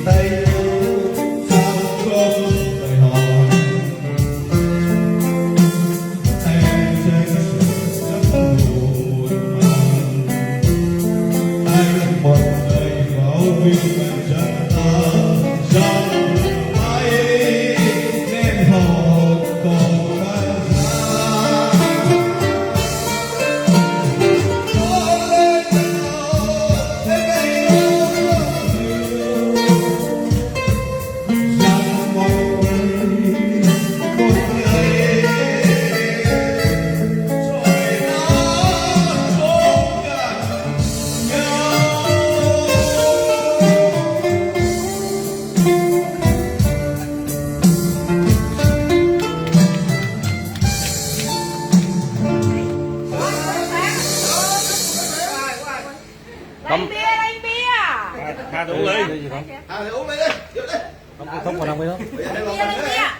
tay nhau sao không đòi hỏi em trên giấc ngủ muộn màng anh một người bảo vì bàn chân ta trong mãi đêm hồ còn bao xa có lên nào thế này rằng mọi người một ngày rồi nó trốn gần nhau. Không bia đây bia. Tha đủ đi. À thì uống đi đi, vô đi. Không còn làm gì đâu. Bây giờ đây Bia là đây mình bia.